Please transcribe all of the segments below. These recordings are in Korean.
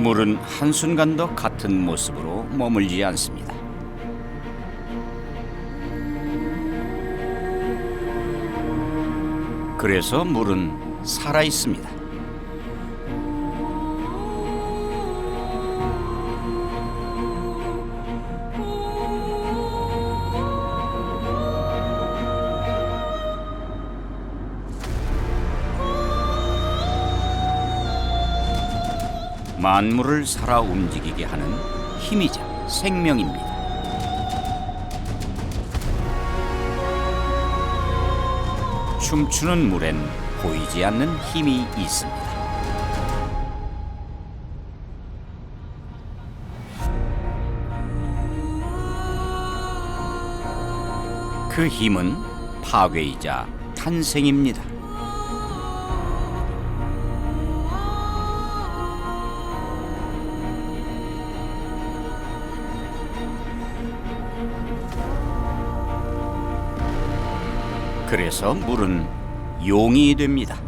물은 한순간도 같은 모습으로 머물지 않습니다. 그래서 물은 살아 있습니다. 만물을 살아 움직이게 하는 힘이자 생명입니다. 춤추는 물엔 보이지 않는 힘이 있습니다. 그 힘은 파괴이자 탄생입니다. 그래서 물은 용이 됩니다.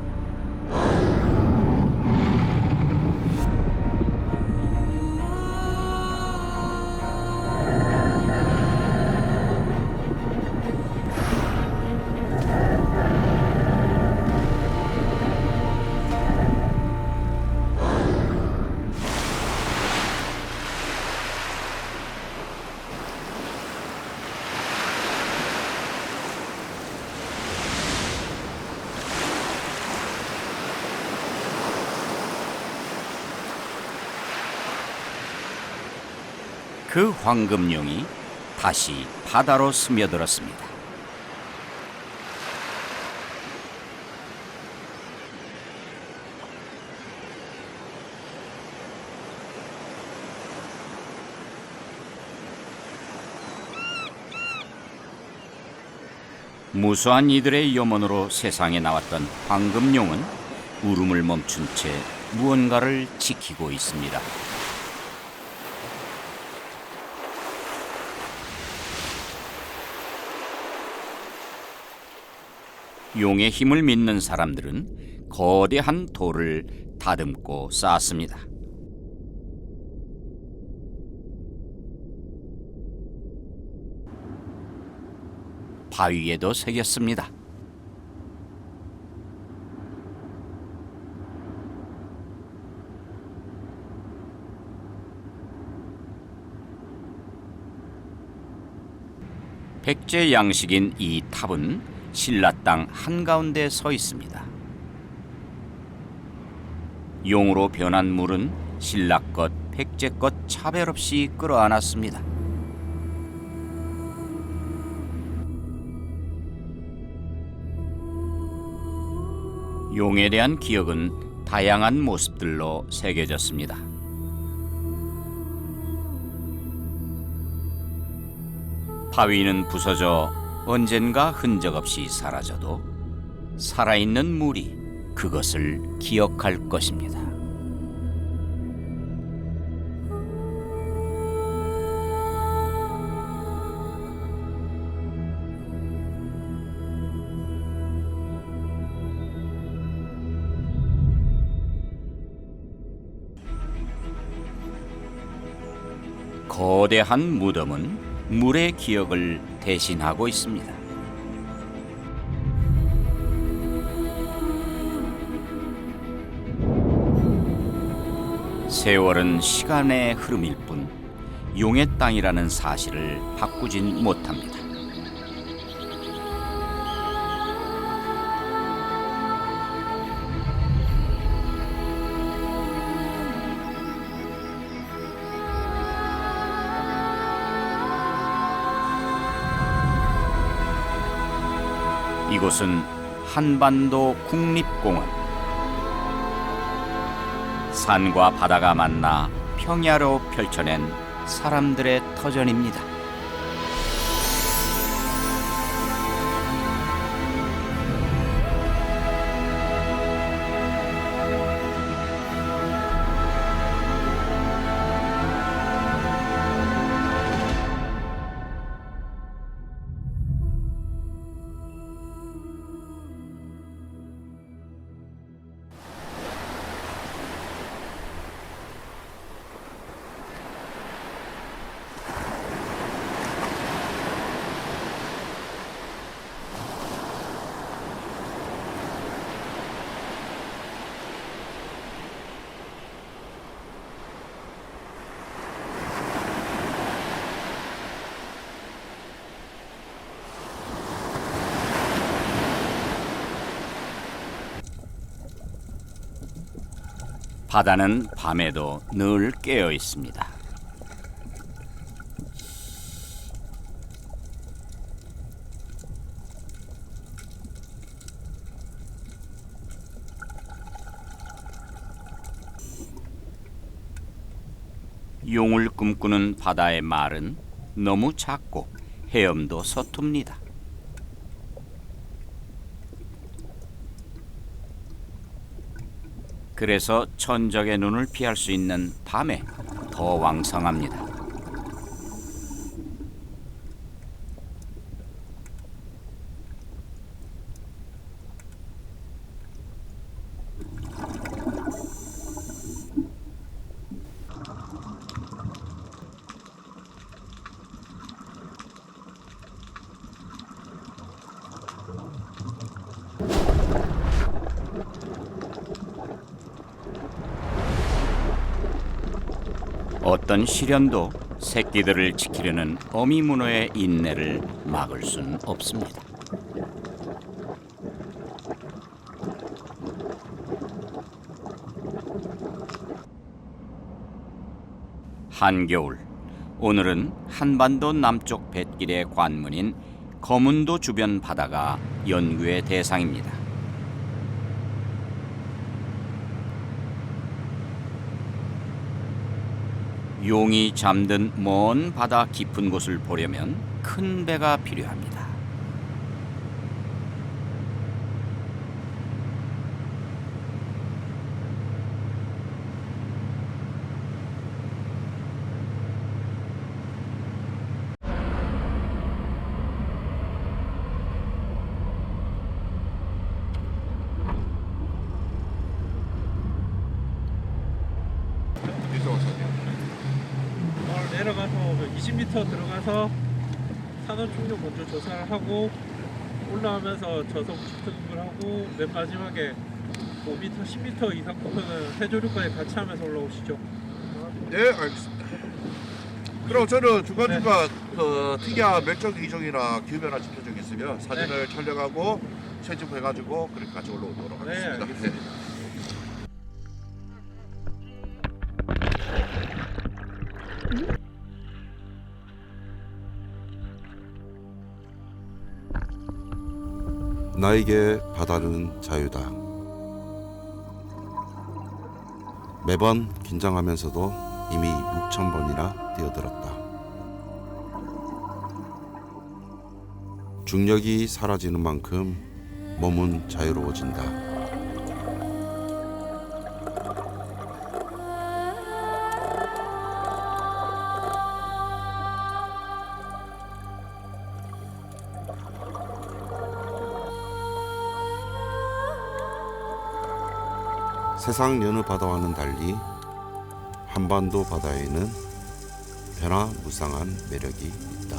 그 황금용이 다시 바다로 스며들었습니다. 무수한 이들의 염원으로 세상에 나왔던 황금용은 울음을 멈춘 채 무언가를 지키고 있습니다. 용의 힘을 믿는 사람들은 거대한 돌을 다듬고 쌓았습니다. 바위에도 새겼습니다. 백제 양식인 이 탑은 신라 땅 한가운데 서 있습니다. 용으로 변한 물은 신라 것, 백제 것 차별 없이 끌어안았습니다. 용에 대한 기억은 다양한 모습들로 새겨졌습니다. 바위는 부서져 언젠가 흔적 없이 사라져도 살아있는 물이 그것을 기억할 것입니다. 거대한 무덤은 물의 기억을 대신하고 있습니다. 세월은 시간의 흐름일 뿐 용의 땅이라는 사실을 바꾸진 못합니다. 이곳은 한반도 국립공원. 산과 바다가 만나 평야로 펼쳐낸 사람들의 터전입니다. 바다는 밤에도 늘 깨어 있습니다. 용을 꿈꾸는 바다의 말은 너무 작고 헤엄도 서툽니다. 그래서 천적의 눈을 피할 수 있는 밤에 더 왕성합니다. 어떤 시련도 새끼들을 지키려는 어미 문어의 인내를 막을 수는 없습니다. 한겨울, 오늘은 한반도 남쪽 뱃길의 관문인 거문도 주변 바다가 연구의 대상입니다. 용이 잠든 먼 바다 깊은 곳을 보려면 큰 배가 필요합니다. 내려가서 20m 들어가서 산원 충격 먼저 조사를 하고 올라오면서 저속 측정을 하고 맨 마지막에 5m, 10m 이상 부분은 해조류까지 같이 하면서 올라오시죠. 네, 알겠습니다. 그럼 저는 중간중간 그 특이한 멸종 이종이나 기후변화 지표적 있으면 사진을 촬영하고 채집해가지고 그렇게 같이 올라오도록 하겠습니다. 알겠습니다. 나에게 바다는 자유다. 매번 긴장하면서도 이미 6,000번이나 뛰어들었다. 중력이 사라지는 만큼 몸은 자유로워진다. 세상 여느 바다와는 달리 한반도 바다에는 변화무쌍한 매력이 있다.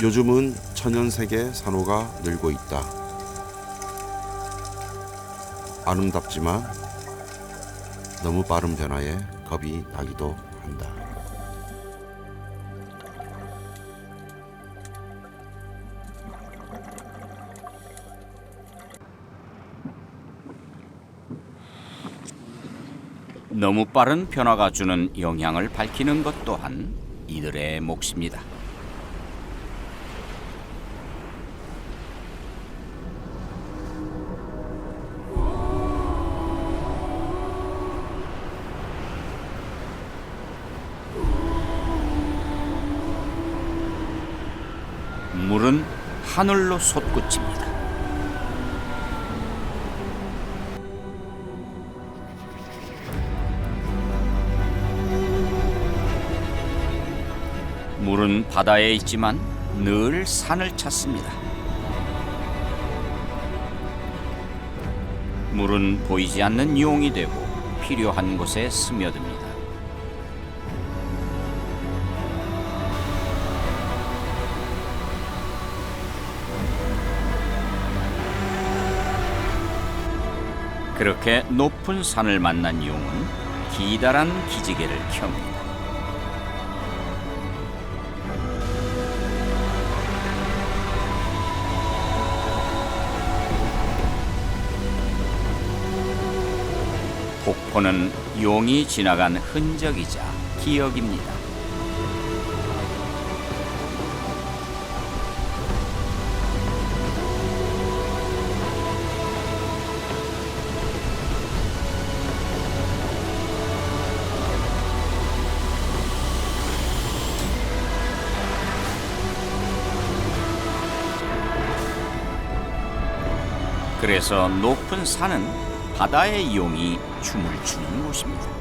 요즘은 천연세계 산호가 늘고 있다. 아름답지만 너무 빠른 변화에 겁이 나기도 한다. 너무 빠른 변화가 주는 영향을 밝히는 것 또한 이들의 몫입니다. 물은 하늘로 솟구칩니다. 물은 바다에 있지만 늘 산을 찾습니다. 물은 보이지 않는 용이 되고 필요한 곳에 스며듭니다. 그렇게 높은 산을 만난 용은 기다란 기지개를 켭니다. 폭포는 용이 지나간 흔적이자 기억입니다. 그래서 높은 산은 바다의 용이 춤을 추는 곳입니다.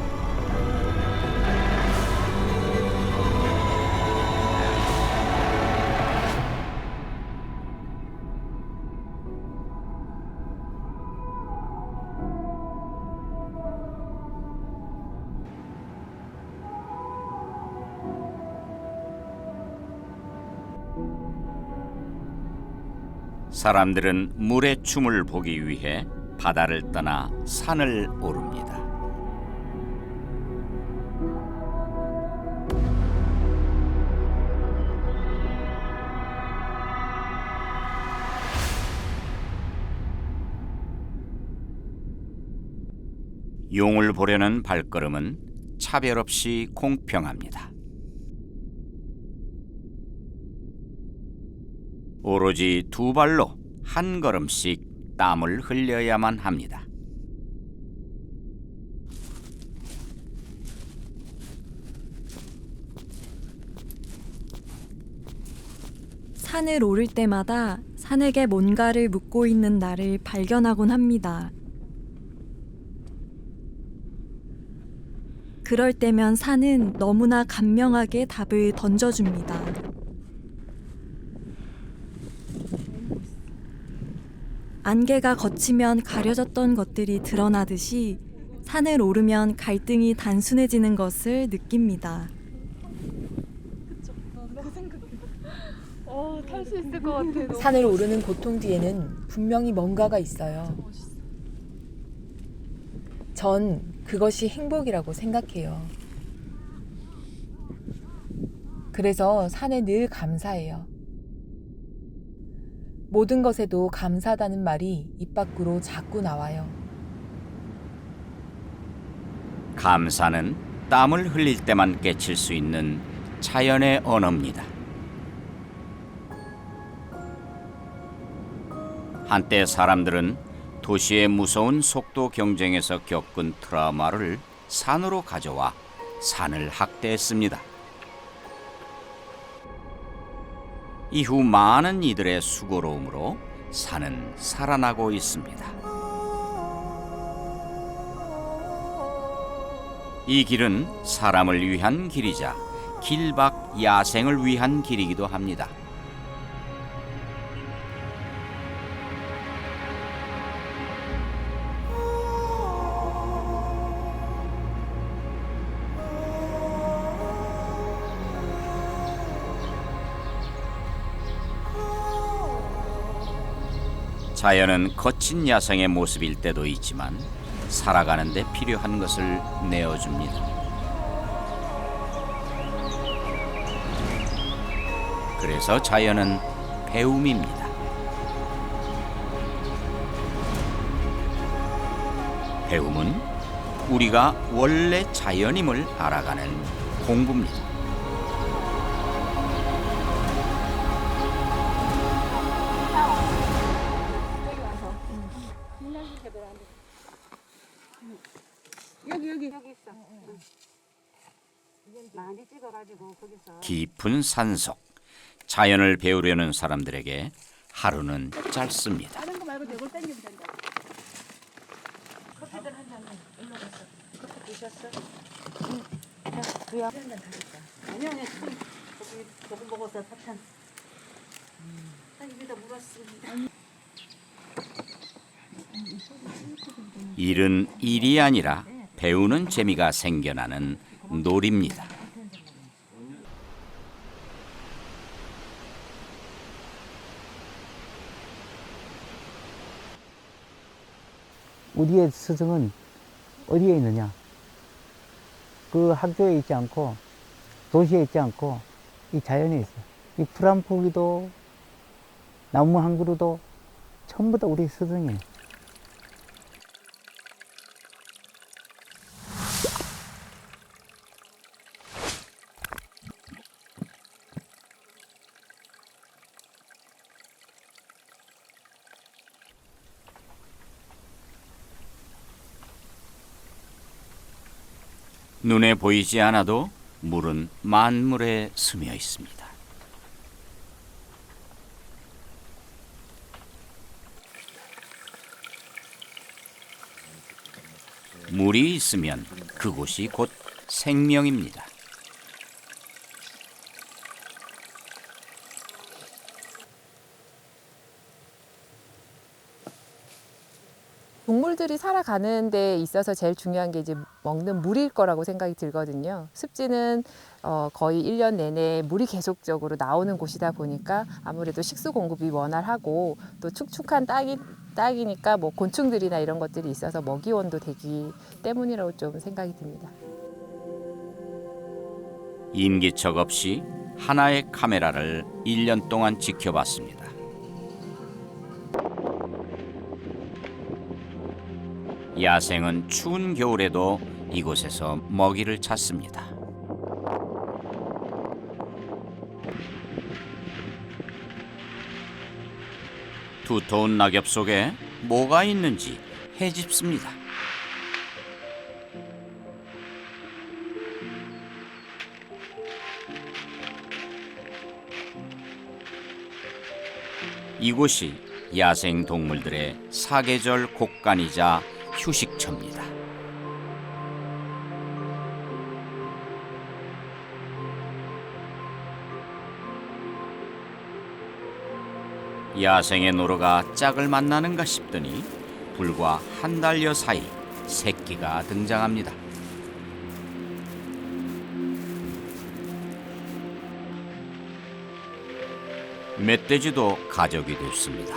사람들은 물의 춤을 보기 위해 바다를 떠나 산을 오릅니다. 용을 보려는 발걸음은 차별 없이 공평합니다. 오로지 두 발로 한 걸음씩 땀을 흘려야만 합니다. 산을 오를 때마다 산에게 뭔가를 묻고 있는 나를 발견하곤 합니다. 그럴 때면 산은 너무나 간명하게 답을 던져줍니다. 안개가 걷히면 가려졌던 것들이 드러나듯이 산을 오르면 갈등이 단순해지는 것을 느낍니다. 탈 수 있을 것 같아. 산을 오르는 고통 뒤에는 분명히 뭔가가 있어요. 전 그것이 행복이라고 생각해요. 그래서 산에 늘 감사해요. 모든 것에도 감사하다는 말이 입 밖으로 자꾸 나와요. 감사는 땀을 흘릴 때만 깨칠 수 있는 자연의 언어입니다. 한때 사람들은 도시의 무서운 속도 경쟁에서 겪은 트라우마를 산으로 가져와 산을 학대했습니다. 이후 많은 이들의 수고로움으로 산은 살아나고 있습니다. 이 길은 사람을 위한 길이자 길밖 야생을 위한 길이기도 합니다. 자연은 거친 야생의 모습일 때도 있지만 살아가는 데 필요한 것을 내어줍니다. 그래서 자연은 배움입니다. 배움은 우리가 원래 자연임을 알아가는 공부입니다. 여기 있어. 많이 찍어가지고 거기서. 깊은 산속, 자연을 배우려는 사람들에게 하루는 짧습니다. 다른 거 말고 이걸 당기면 된다. 커피들 한 잔. 일로 갔어. 커피 드셨어? 응. 자, 그야. 한잔 타겠다. 아니야, 지금 거기 조금 먹어서 사탕. 한 입에다 물었습니다. 일은 일이 아니라 배우는 재미가 생겨나는 놀이입니다. 우리의 스승은 어디에 있느냐? 그 학교에 있지 않고 도시에 있지 않고 이 자연에 있어요. 이 풀 한 포기도 나무 한 그루도 전부 다 우리 스승이에요. 눈에 보이지 않아도 물은 만물에 스며 있습니다. 물이 있으면 그곳이 곧 생명입니다. 동물들이 살아가는 데 있어서 제일 중요한 게 이제 먹는 물일 거라고 생각이 들거든요. 습지는 거의 1년 내내 물이 계속적으로 나오는 곳이다 보니까 아무래도 식수 공급이 원활하고 또 축축한 땅이니까 뭐 곤충들이나 이런 것들이 있어서 먹이원도 되기 때문이라고 좀 생각이 듭니다. 인기척 없이 하나의 카메라를 1년 동안 지켜봤습니다. 야생은 추운 겨울에도 이곳에서 먹이를 찾습니다. 두터운 낙엽 속에 뭐가 있는지 헤집습니다. 이곳이 야생 동물들의 사계절 곡간이자 휴식처입니다. 야생의 노루가 짝을 만나는가 싶더니 불과 한 달여 사이 새끼가 등장합니다. 멧돼지도 가족이 됐습니다.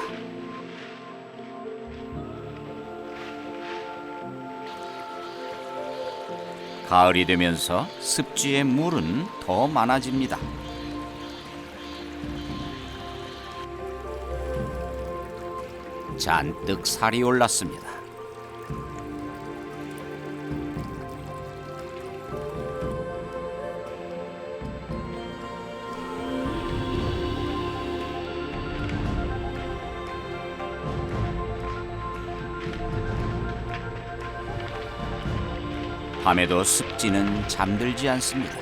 가을이 되면서 습지의 물은 더 많아집니다. 잔뜩 살이 올랐습니다. 밤에도 습지는 잠들지 않습니다.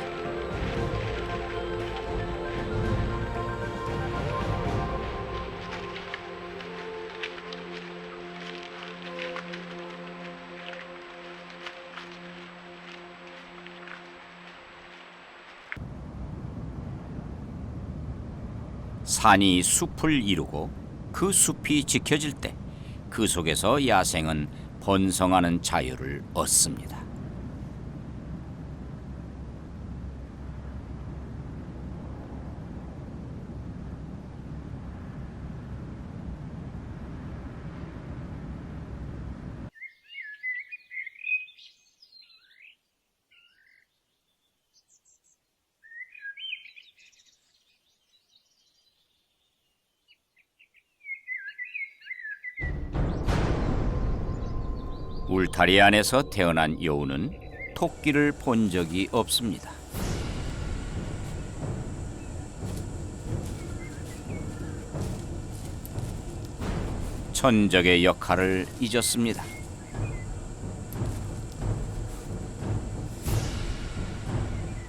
산이 숲을 이루고 그 숲이 지켜질 때 그 속에서 야생은 번성하는 자유를 얻습니다. 울타리 안에서 태어난 여우는 토끼를 본 적이 없습니다. 천적의 역할을 잊었습니다.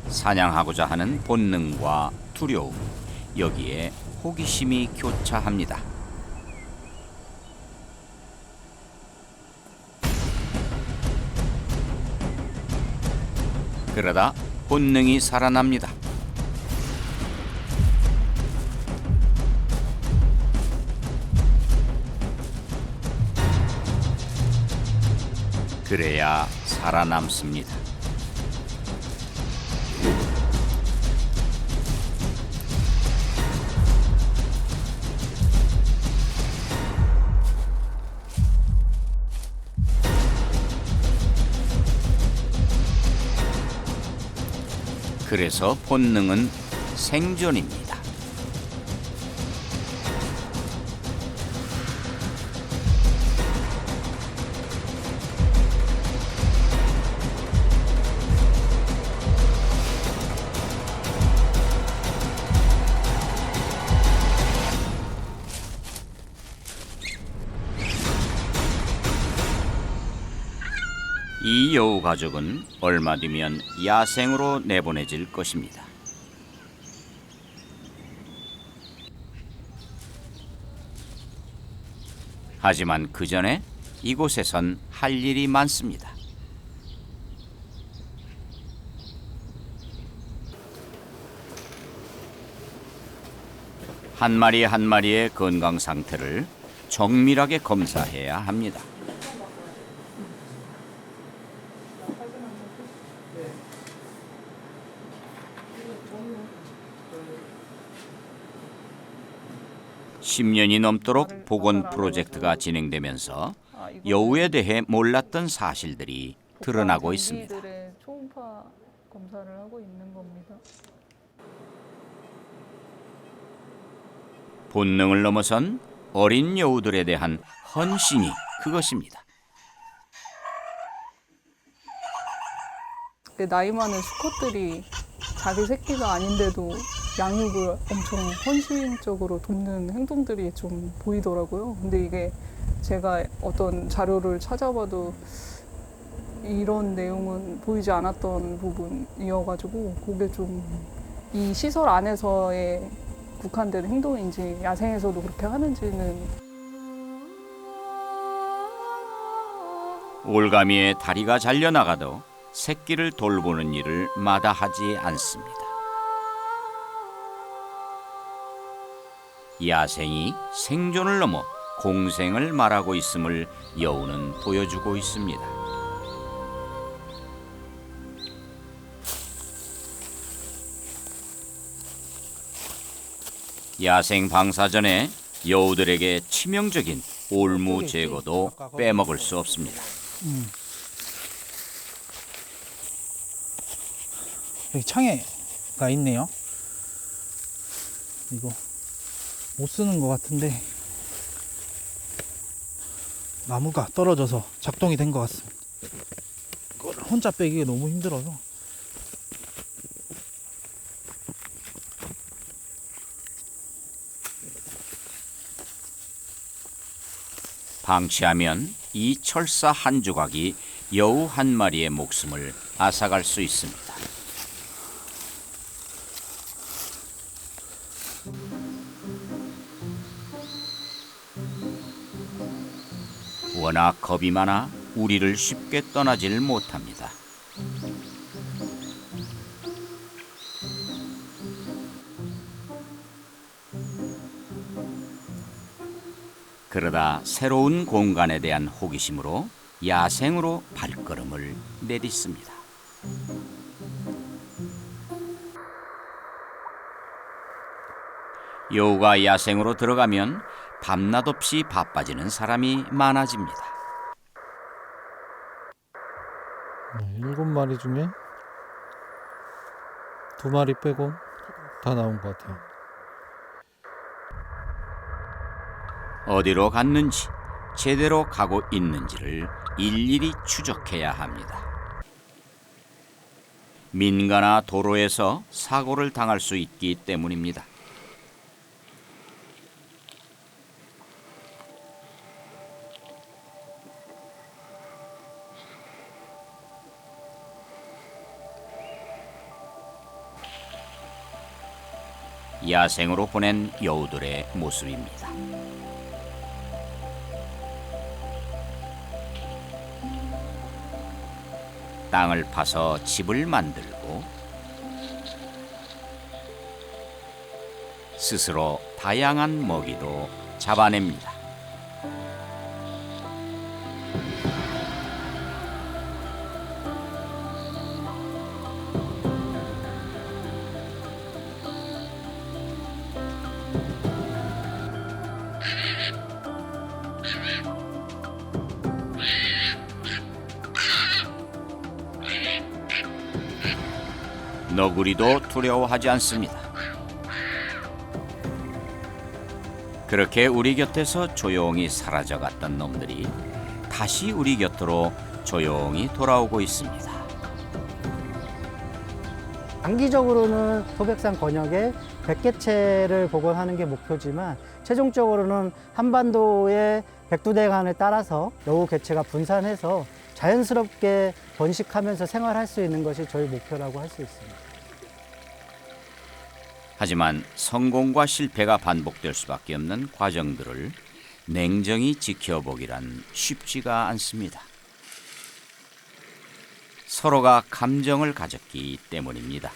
사냥하고자 하는 본능과 두려움, 여기에 호기심이 교차합니다. 그러다 본능이 살아납니다. 그래야 살아남습니다. 그래서 본능은 생존입니다. 이 여우 가족은 얼마 뒤면 야생으로 내보내질 것입니다. 하지만 그 전에 이곳에선 할 일이 많습니다. 한 마리 한 마리의 건강 상태를 정밀하게 검사해야 합니다. (10년이) 넘도록 복원 프로젝트가 진행되면서 여우에 대해 몰랐던 사실들이 드러나고 있습니다. 초음파 검사를 하고 있는 겁니다. 본능을 넘어선 어린 여우들에 대한 헌신이 그것입니다. 나이 많은 수컷들이 자기 새끼가 아닌데도 양육을 엄청 헌신적으로 돕는 행동들이 좀 보이더라고요. 근데 이게 제가 어떤 자료를 찾아봐도 이런 내용은 보이지 않았던 부분이어가지고 그게 좀 이 시설 안에서의 국한된 행동인지 야생에서도 그렇게 하는지는. 올가미에 다리가 잘려나가도 새끼를 돌보는 일을 마다하지 않습니다. 야생이 생존을 넘어 공생을 말하고 있음을 여우는 보여주고 있습니다. 야생 방사 전에 여우들에게 치명적인 올무 제거도 빼먹을 수 없습니다. 여기 창에가 있네요. 이거 못 쓰는 것 같은데 나무가 떨어져서 작동이 된 것 같습니다. 이걸 혼자 빼기가 너무 힘들어서. 방치하면 이 철사 한 조각이 여우 한 마리의 목숨을 앗아갈 수 있습니다. 워낙 겁이 많아 우리를 쉽게 떠나질 못합니다. 그러다 새로운 공간에 대한 호기심으로 야생으로 발걸음을 내딛습니다. 여우가 야생으로 들어가면 밤낮 없이 바빠지는 사람이 많아집니다. 7마리 중에 2마리 빼고 다 나온 것 같아요. 어디로 갔는지, 제대로 가고 있는지를 일일이 추적해야 합니다. 민가나 도로에서 사고를 당할 수 있기 때문입니다. 야생으로 보낸 여우들의 모습입니다. 땅을 파서 집을 만들고 스스로 다양한 먹이도 잡아냅니다. 너구리도 두려워하지 않습니다. 그렇게 우리 곁에서 조용히 사라져갔던 놈들이 다시 우리 곁으로 조용히 돌아오고 있습니다. 단기적으로는 소백산 권역에 100개체를 복원하는 게 목표지만 최종적으로는 한반도의 백두대간을 따라서 여우 개체가 분산해서 자연스럽게 번식하면서 생활할 수 있는 것이 저희 목표라고 할 수 있습니다. 하지만 성공과 실패가 반복될 수밖에 없는 과정들을 냉정히 지켜보기란 쉽지가 않습니다. 서로가 감정을 가졌기 때문입니다.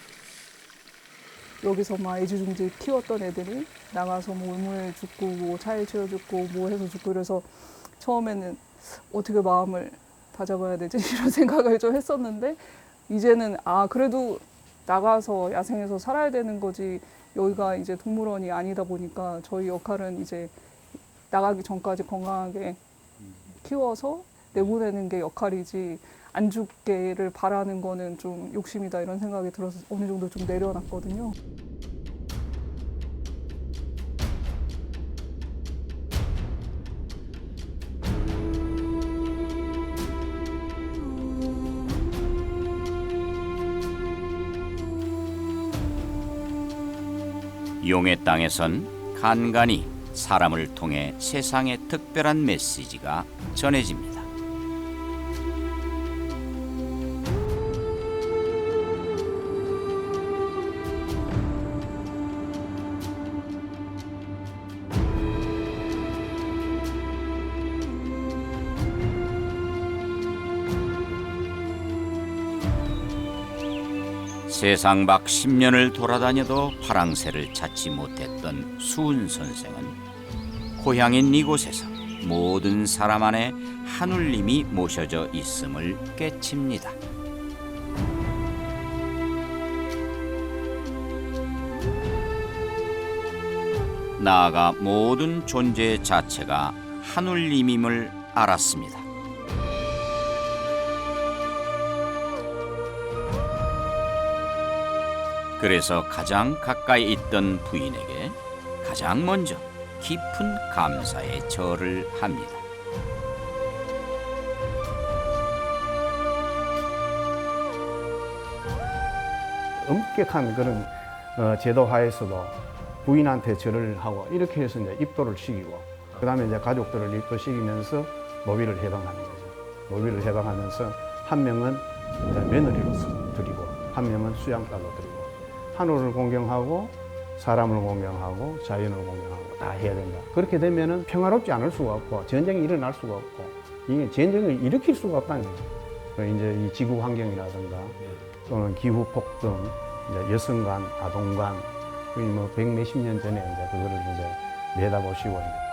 여기서 막 애지중지 키웠던 애들이 나가서 뭐 우물 죽고 뭐 차에 치여 죽고 뭐 해서 죽고 그래서 처음에는 어떻게 마음을 다잡아야 되지 이런 생각을 좀 했었는데 이제는 그래도 나가서 야생에서 살아야 되는 거지 여기가 이제 동물원이 아니다 보니까 저희 역할은 이제 나가기 전까지 건강하게 키워서 내보내는 게 역할이지 안 죽게를 바라는 거는 좀 욕심이다 이런 생각이 들어서 어느 정도 좀 내려놨거든요. 용의 땅에선 간간히 사람을 통해 세상에 특별한 메시지가 전해집니다. 세상 밖 10년을 돌아다녀도 파랑새를 찾지 못했던 수은 선생은 고향인 이곳에서 모든 사람 안에 하눌림이 모셔져 있음을 깨칩니다. 나아가 모든 존재 자체가 하눌림임을 알았습니다. 그래서 가장 가까이 있던 부인에게 가장 먼저 깊은 감사의 절을 합니다. 엄격한 그런 제도 하에서도 부인한테 절을 하고 이렇게 해서 이제 입도를 시키고 그다음에 이제 가족들을 입도시키면서 노비를 해방하는 거죠. 노비를 해방하면서 한 명은 이제 며느리로 드리고 한 명은 수양딸로 드리고 하늘을 공경하고 사람을 공경하고 자연을 공경하고 다 해야 된다. 그렇게 되면은 평화롭지 않을 수가 없고 전쟁이 일어날 수가 없고 이게 전쟁을 일으킬 수가 없다는 거죠. 이제 이 지구 환경이라든가 또는 기후 폭등, 이제 여성 간, 아동 간, 뭐 100몇십 년 전에 이제 그거를 이제 내다보시고 이제.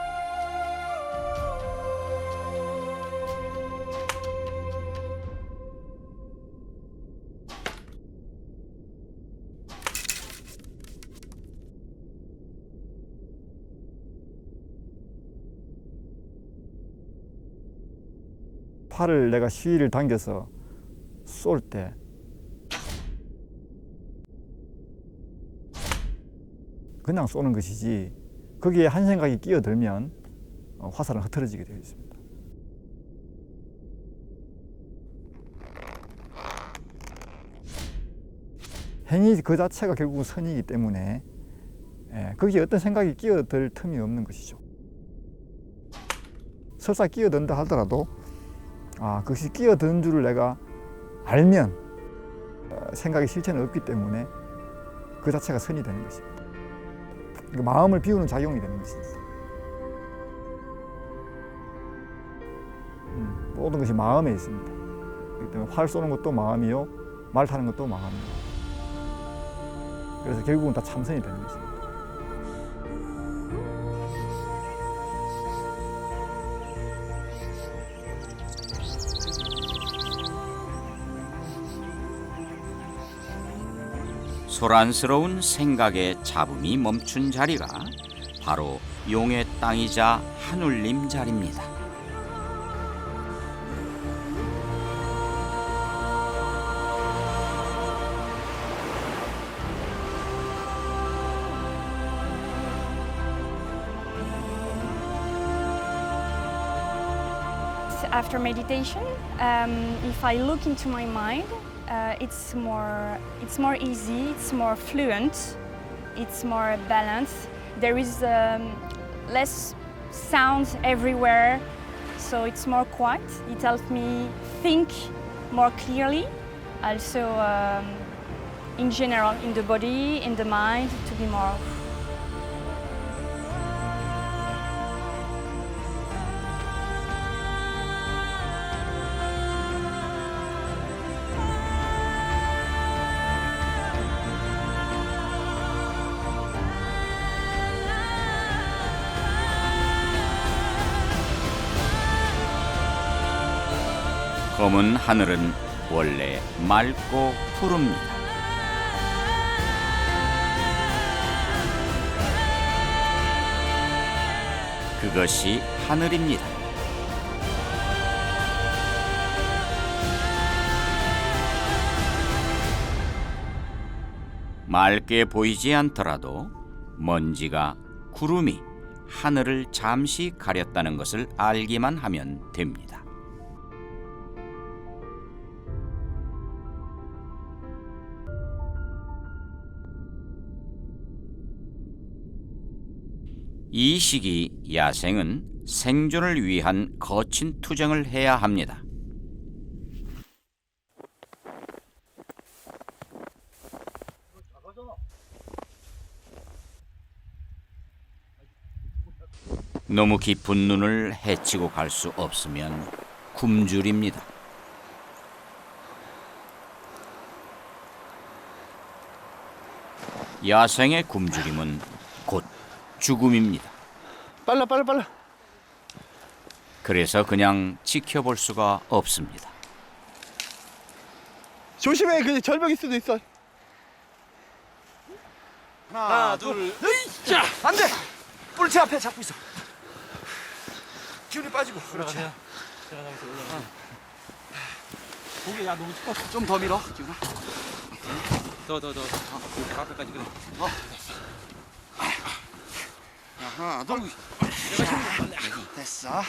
팔을 내가 시위를 당겨서 쏠 때 그냥 쏘는 것이지 거기에 한 생각이 끼어들면 화살은 흐트러지게 되어 있습니다. 행위 그 자체가 결국은 선이기 때문에 거기에 어떤 생각이 끼어들 틈이 없는 것이죠. 설사 끼어든다 하더라도 그것이 끼어든 줄을 내가 알면 생각의 실체는 없기 때문에 그 자체가 선이 되는 것입니다. 그러니까 마음을 비우는 작용이 되는 것입니다. 모든 것이 마음에 있습니다. 그렇기 때문에 활 쏘는 것도 마음이요, 말 타는 것도 마음이요. 그래서 결국은 다 참선이 되는 것입니다. 소란스러운 생각의 잡음이 멈춘 자리가 바로 용의 땅이자 하눌림 자리입니다. After meditation, if I look into my mind, it's more easy, it's more fluent, it's more balanced. There is less sounds everywhere, so it's more quiet. It helps me think more clearly. Also, in general, in the body, in the mind, to be more. 검은 하늘은 원래 맑고 푸릅니다. 그것이 하늘입니다. 맑게 보이지 않더라도 먼지가 구름이 하늘을 잠시 가렸다는 것을 알기만 하면 됩니다. 이 시기 야생은 생존을 위한 거친 투쟁을 해야 합니다. 너무 깊은 눈을 헤치고 갈 수 없으면 굶주립니다. 야생의 굶주림은 곧 죽음입니다. 빨라. 그래서 그냥 지켜볼 수가 없습니다. 조심해, 그 절벽일 수도 있어. 하나, 둘, 자, 안 돼. 뿔체 앞에 잡고 있어. 기운이 빠지고. 들어가세요. 들어가서 올라가. 고개 야 너무 춥어. 좀 더 밀어, 기운아. 더. 앞에까지 그래. 하나, 둘. 됐어.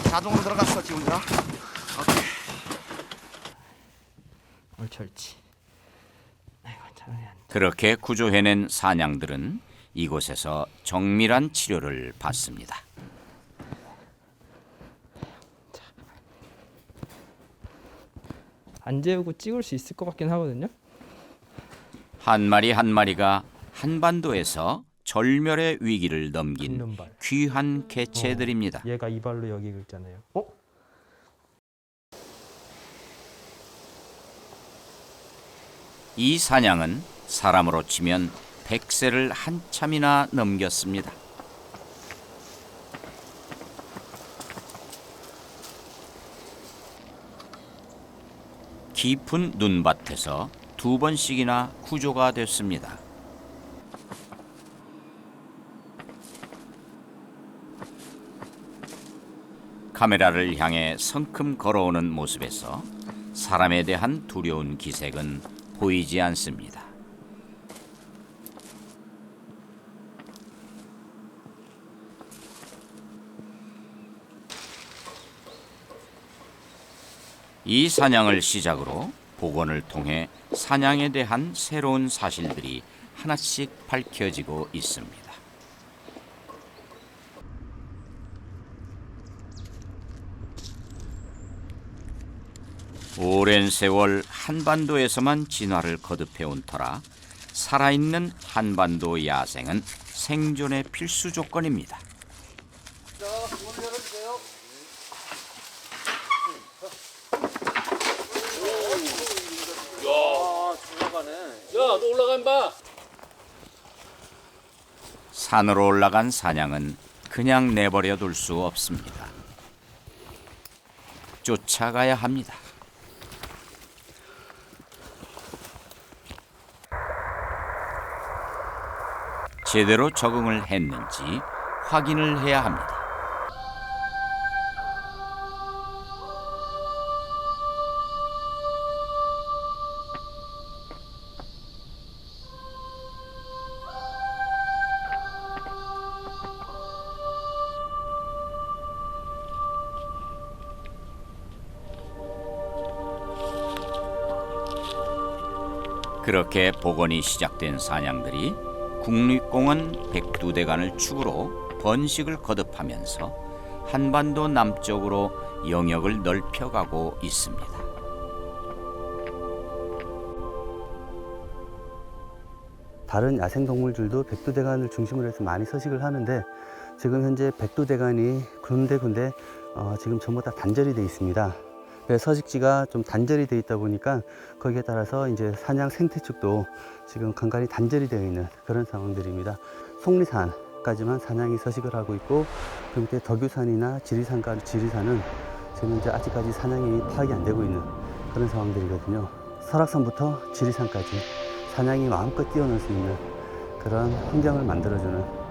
자동으로 들어갔어, 기운들아. 오케이. 옳지. 아이고, 잘하네. 그렇게 구조해낸 사냥들은 이곳에서 정밀한 치료를 받습니다. 안 재우고 찍을 수 있을 것 같긴 하거든요. 한 마리 한 마리가 한반도에서 절멸의 위기를 넘긴 귀한 개체들입니다. 얘가 이발로 여기 긁잖아요. 이 사냥은 사람으로 치면 100세를 한참이나 넘겼습니다. 깊은 눈밭에서 2번씩이나 구조가 됐습니다. 카메라를 향해 성큼 걸어오는 모습에서 사람에 대한 두려운 기색은 보이지 않습니다. 이 사냥을 시작으로 복원을 통해 사냥에 대한 새로운 사실들이 하나씩 밝혀지고 있습니다. 오랜 세월 한반도에서만 진화를 거듭해온 터라 살아있는 한반도 야생은 생존의 필수 조건입니다. 자, 문을 열어주세요. 야, 너 올라가 봐. 산으로 올라간 사냥은 그냥 내버려 둘 수 없습니다. 쫓아가야 합니다. 제대로 적응을 했는지 확인을 해야 합니다. 그렇게 복원이 시작된 사냥들이 국립공원 백두대간을 축으로 번식을 거듭하면서 한반도 남쪽으로 영역을 넓혀가고 있습니다. 다른 야생동물들도 백두대간을 중심으로 해서 많이 서식을 하는데 지금 현재 백두대간이 군데군데 지금 전부 다 단절이 되어 있습니다. 서식지가 좀 단절이 되어 있다 보니까 거기에 따라서 이제 사냥 생태축도 지금 간간히 단절이 되어 있는 그런 상황들입니다. 속리산까지만 사냥이 서식을 하고 있고 그 밑에 덕유산이나 지리산은 지금 현재 아직까지 사냥이 파악이 안 되고 있는 그런 상황들이거든요. 설악산부터 지리산까지 사냥이 마음껏 뛰어놀 수 있는 그런 환경을 만들어주는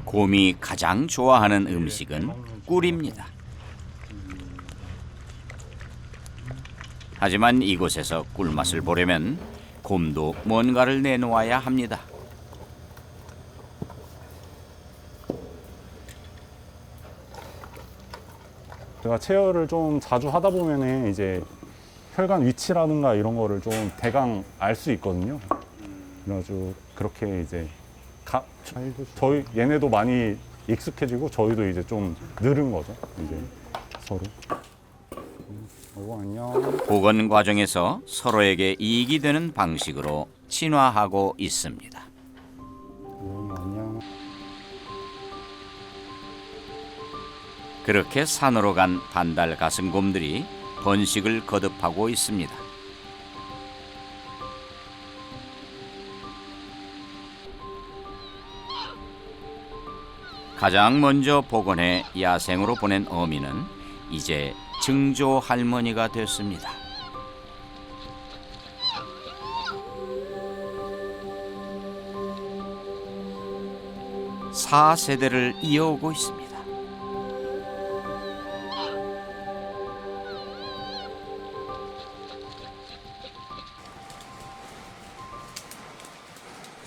곰이 가장 좋아하는 음식은 꿀입니다. 하지만 이곳에서 꿀맛을 보려면 곰도 뭔가를 내놓아야 합니다. 제가 체열을 좀 자주 하다 보면은 이제 혈관 위치라든가 이런 거를 좀 대강 알 수 있거든요. 그래가지고 그렇게 이제 저희 얘네도 많이 익숙해지고 저희도 이제 좀 늘은 거죠. 이제 서로. 안녕. 복원 과정에서 서로에게 이익이 되는 방식으로 진화하고 있습니다. 안녕. 그렇게 산으로 간 반달 가슴곰들이 번식을 거듭하고 있습니다. 가장 먼저 복원해 야생으로 보낸 어미는 이제 증조 할머니가 됐습니다. 사 세대를 이어오고 있습니다.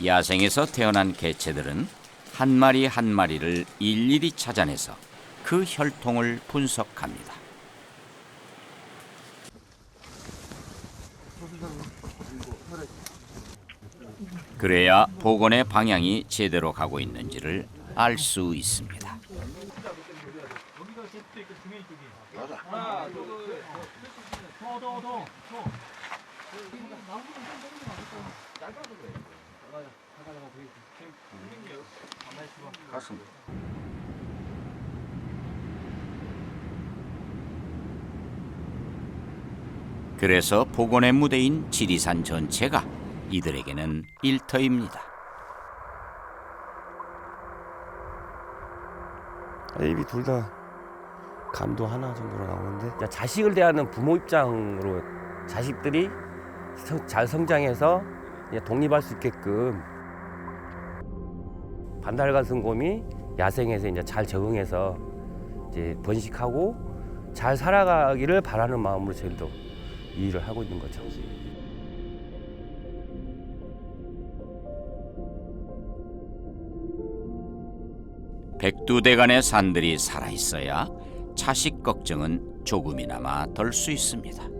야생에서 태어난 개체들은 한 마리 한 마리를 일일이 찾아내서 그 혈통을 분석합니다. 그래야 복원의 방향이 제대로 가고 있는지를 알 수 있습니다. 그래서 복원의 무대인 지리산 전체가 이들에게는 일터입니다. 입이 둘 다 감도 하나 정도로 나오는데 자식을 대하는 부모 입장으로 자식들이 잘 성장해서 독립할 수 있게끔 반달가슴곰이 야생에서 이제 잘 적응해서 이제 번식하고 잘 살아가기를 바라는 마음으로 저희도 이 일을 하고 있는 거죠. 백두대간의 산들이 살아있어야 자식 걱정은 조금이나마 덜 수 있습니다.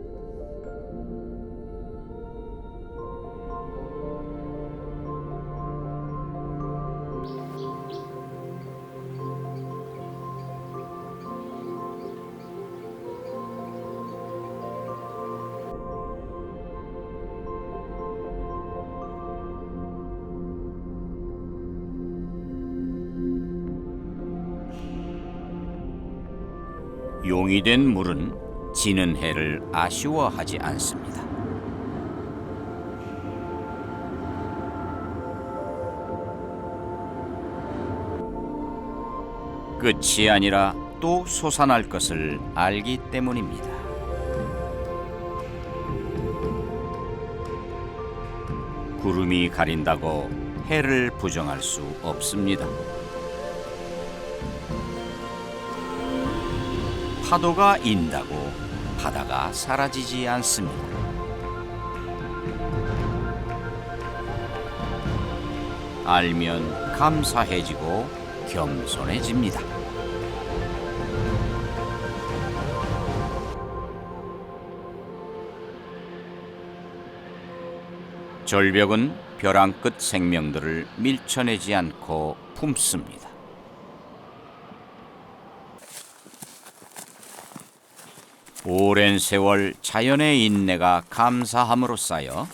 용이 된 물은 지는 해를 아쉬워하지 않습니다. 끝이 아니라 또 솟아날 것을 알기 때문입니다. 구름이 가린다고 해를 부정할 수 없습니다. 파도가 인다고 바다가 사라지지 않습니다. 알면 감사해지고 겸손해집니다. 절벽은 벼랑 끝 생명들을 밀쳐내지 않고 품습니다. 오랜 세월 자연의 인내가 감사함으로 쌓여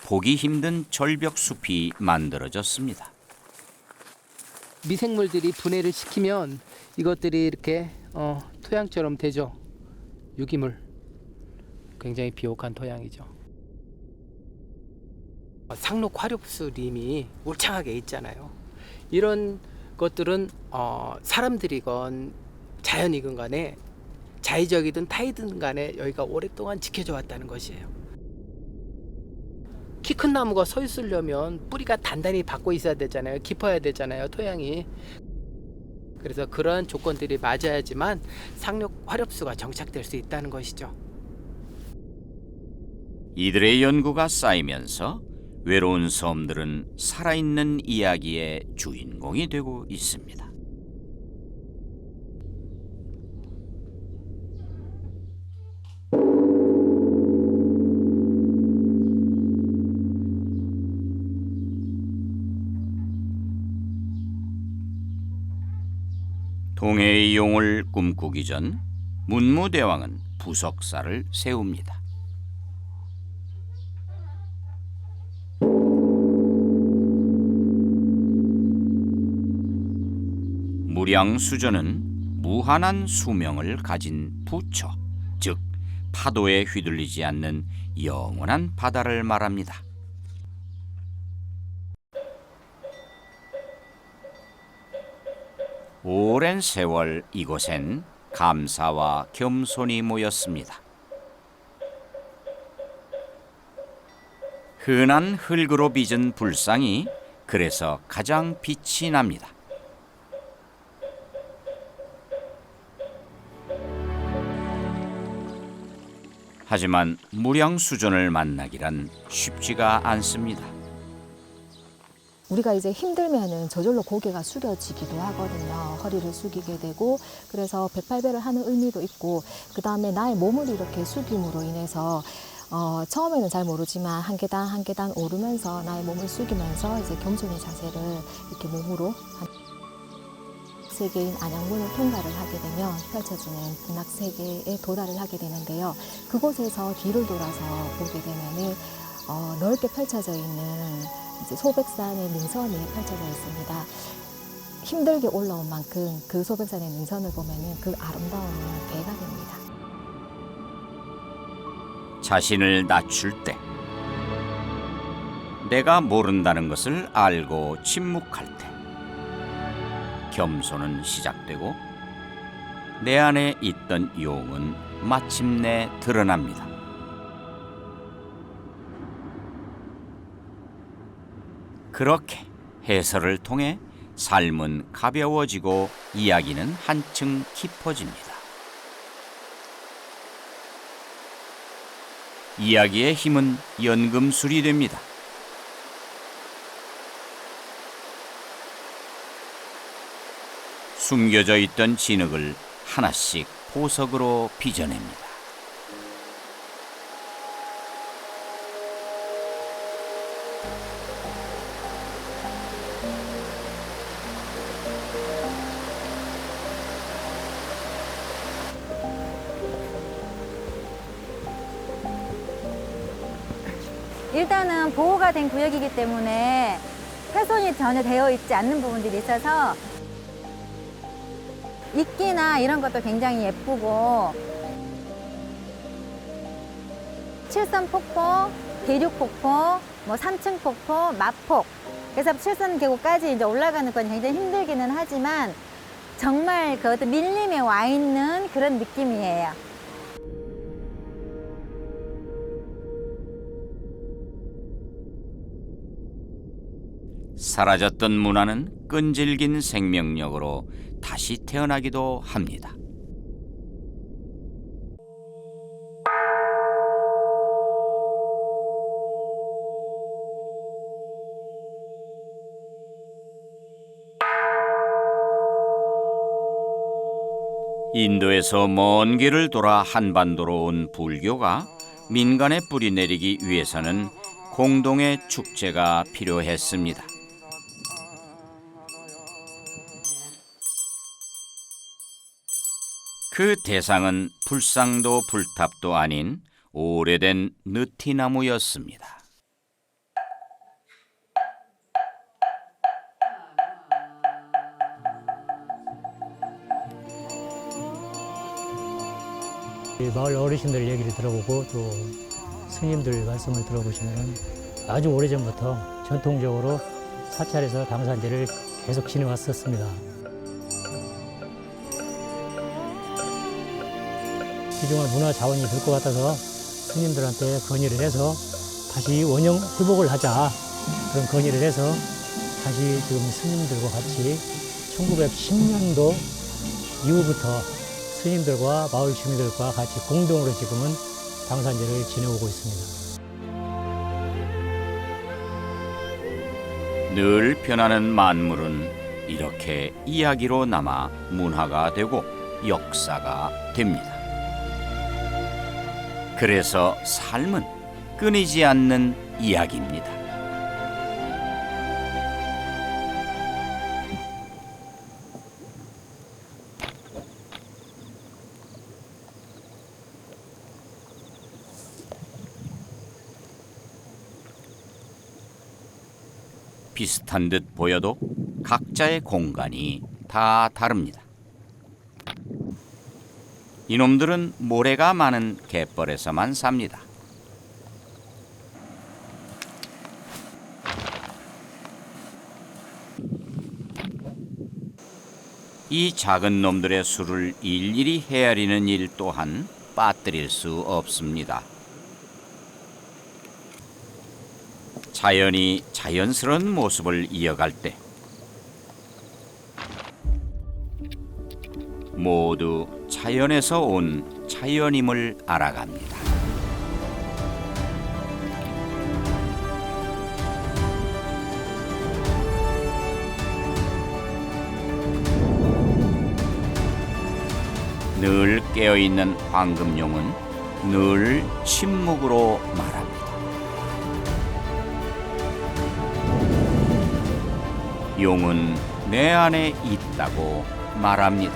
보기 힘든 절벽 숲이 만들어졌습니다. 미생물들이 분해를 시키면 이것들이 이렇게 토양처럼 되죠. 유기물. 굉장히 비옥한 토양이죠. 상록 화력수림이 울창하게 있잖아요. 이런 것들은 사람들이건 자연이건 간에 자의적이든 타의든 간에 여기가 오랫동안 지켜져 왔다는 것이에요. 키 큰 나무가 서 있으려면 뿌리가 단단히 박고 있어야 되잖아요. 깊어야 되잖아요. 토양이. 그래서 그런 조건들이 맞아야지만 상록 화력수가 정착될 수 있다는 것이죠. 이들의 연구가 쌓이면서 외로운 섬들은 살아있는 이야기의 주인공이 되고 있습니다. 동해의 용을 꿈꾸기 전 문무대왕은 부석사를 세웁니다. 무량수전은 무한한 수명을 가진 부처, 즉 파도에 휘둘리지 않는 영원한 바다를 말합니다. 오랜 세월 이곳엔 감사와 겸손이 모였습니다. 흔한 흙으로 빚은 불상이 그래서 가장 빛이 납니다. 하지만 무량수전을 만나기란 쉽지가 않습니다. 우리가 이제 힘들면은 저절로 고개가 숙여지기도 하거든요. 허리를 숙이게 되고, 그래서 108배를 하는 의미도 있고, 그 다음에 나의 몸을 이렇게 숙임으로 인해서 처음에는 잘 모르지만 한 계단 한 계단 오르면서 나의 몸을 숙이면서 이제 겸손의 자세를 이렇게 몸으로 세계인 안양문을 통과를 하게 되면 펼쳐지는 문학세계에 도달을 하게 되는데요. 그곳에서 뒤를 돌아서 보게 되면은 넓게 펼쳐져 있는 이제 소백산의 능선이 펼쳐져 있습니다. 힘들게 올라온 만큼 그 소백산의 능선을 보면은 그 아름다움은 배가 됩니다. 자신을 낮출 때, 내가 모른다는 것을 알고 침묵할 때, 겸손은 시작되고 내 안에 있던 용은 마침내 드러납니다. 그렇게 해설을 통해 삶은 가벼워지고 이야기는 한층 깊어집니다. 이야기의 힘은 연금술이 됩니다. 숨겨져 있던 진흙을 하나씩 보석으로 빚어냅니다. 일단은 보호가 된 구역이기 때문에 훼손이 전혀 되어 있지 않는 부분들이 있어서 이끼나 이런 것도 굉장히 예쁘고, 칠선폭포, 대륙폭포, 뭐 삼층폭포, 마폭, 그래서 칠선계곡까지 이제 올라가는 건 굉장히 힘들기는 하지만 정말 그 어떤 밀림에 와 있는 그런 느낌이에요. 사라졌던 문화는 끈질긴 생명력으로 다시 태어나기도 합니다. 인도에서 먼 길을 돌아 한반도로 온 불교가 민간에 뿌리 내리기 위해서는 공동의 축제가 필요했습니다. 그 대상은 불상도 불탑도 아닌 오래된 느티나무였습니다. 마을 어르신들 얘기를 들어보고 또 스님들 말씀을 들어보시면 아주 오래전부터 전통적으로 사찰에서 당산제를 계속 지내왔었습니다. 귀중한 문화 자원이 될 것 같아서 스님들한테 건의를 해서 다시 원형 회복을 하자, 그런 건의를 해서 다시 지금 스님들과 같이 1910년도 이후부터 스님들과 마을 주민들과 같이 공동으로 지금은 당산제를 지내오고 있습니다. 늘 변하는 만물은 이렇게 이야기로 남아 문화가 되고 역사가 됩니다. 그래서 삶은 끊이지 않는 이야기입니다. 비슷한 듯 보여도 각자의 공간이 다 다릅니다. 이놈들은 모래가 많은 갯벌에서만 삽니다. 이 작은 놈들의 수를 일일이 헤아리는 일 또한 빠뜨릴 수 없습니다. 자연이 자연스러운 모습을 이어갈 때 모두 자연에서 온 자연임을 알아갑니다. 늘 깨어있는 황금용은 늘 침묵으로 말합니다. 용은 내 안에 있다고 말합니다.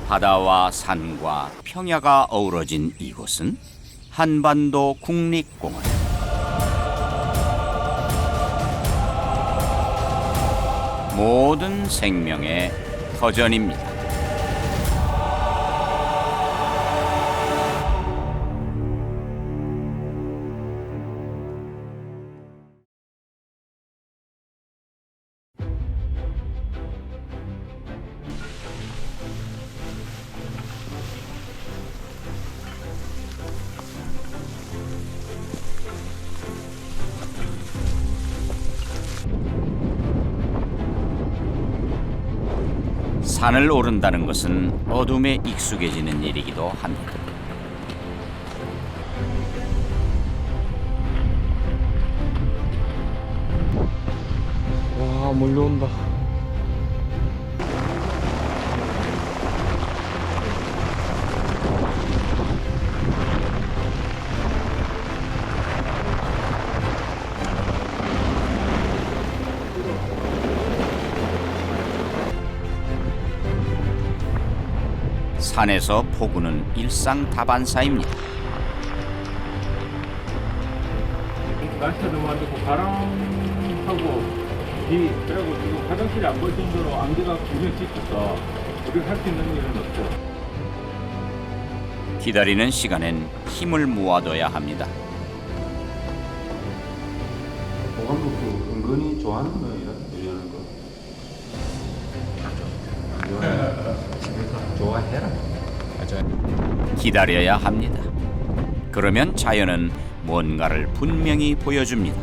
바다와 산과 평야가 어우러진 이곳은 한반도 국립공원. 모든 생명의 터전입니다. 산을 오른다는 것은 어둠에 익숙해지는 일이기도 합니다. 와, 몰려온다. 산에서 포구는 일상다반사입니다. 날씨도 너무 안 좋고 바람하고 비, 그리고 지금 화장실이 안 보일 정도로 안개가 굉장히 짙어서 우리가 할 수 있는 일은 없죠. 기다리는 시간엔 힘을 모아둬야 합니다. 보감독도 은근히 좋아하는 거예요, 요리하는 거. 기다려야 합니다. 그러면 자연은 뭔가를 분명히 보여줍니다.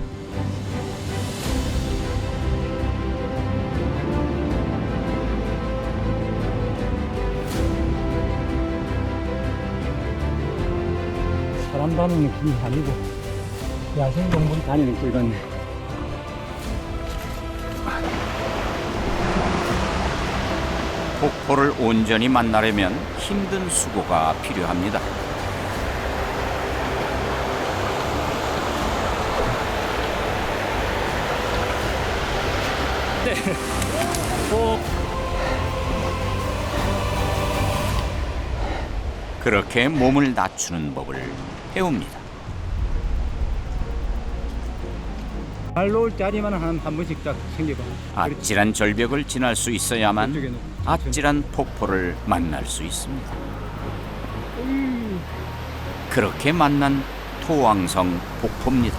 사람 다니는 길이 아니고 야생동물 다니는 길 같네. 폭포를 온전히 만나려면 힘든 수고가 필요합니다. 그렇게 몸을 낮추는 법을 배웁니다. 발로 올 때 아니면 한 번씩 딱 챙겨봐. 아찔한 절벽을 지날 수 있어야만 아찔한 폭포를 만날 수 있습니다. 그렇게 만난 토왕성 폭포입니다.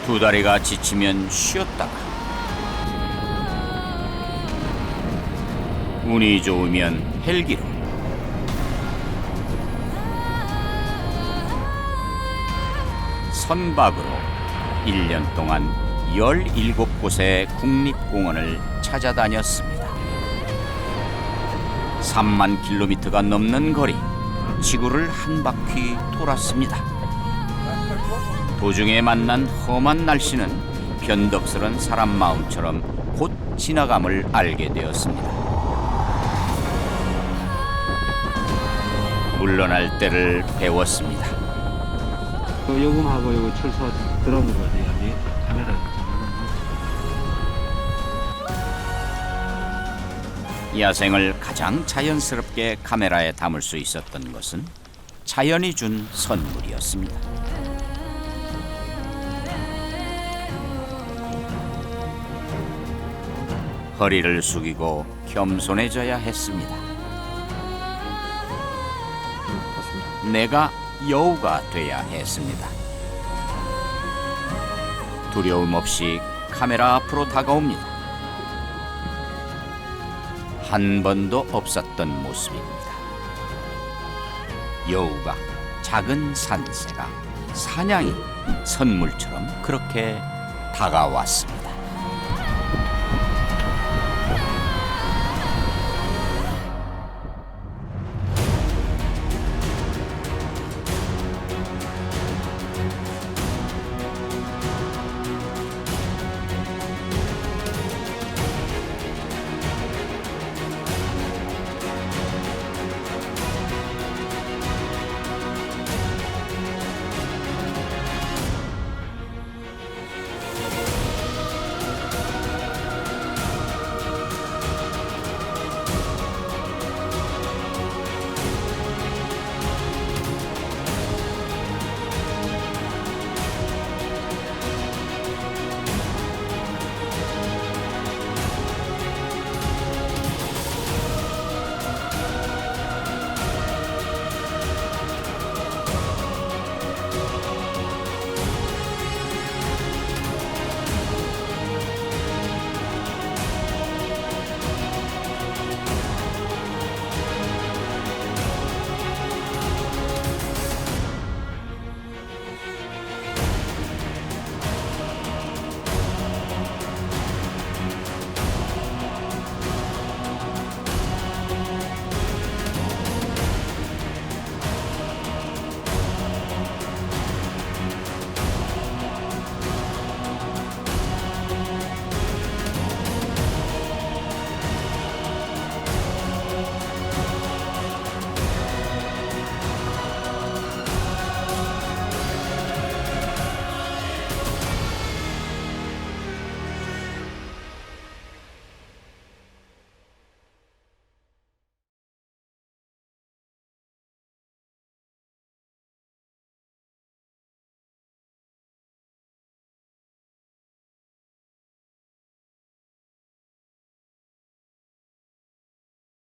두 다리가 지치면 쉬었다가 운이 좋으면 헬기로 선박으로 1년 동안 17곳의 국립공원을 찾아다녔습니다. 3만 킬로미터가 넘는 거리, 지구를 한 바퀴 돌았습니다. 도중에 만난 험한 날씨는 변덕스런 사람 마음처럼 곧 지나감을 알게 되었습니다. 물러날 때를 배웠습니다. 요금하고 요거 철사 드럼으로 해야지 카메라를 야생을 가장 자연스럽게 카메라에 담을 수 있었던 것은 자연이 준 선물이었습니다. 허리를 숙이고 겸손해져야 했습니다. 내가 여우가 돼야 했습니다. 두려움 없이 카메라 앞으로 다가옵니다. 한 번도 없었던 모습입니다. 여우가, 작은 산새가, 사냥이 선물처럼 그렇게 다가왔습니다.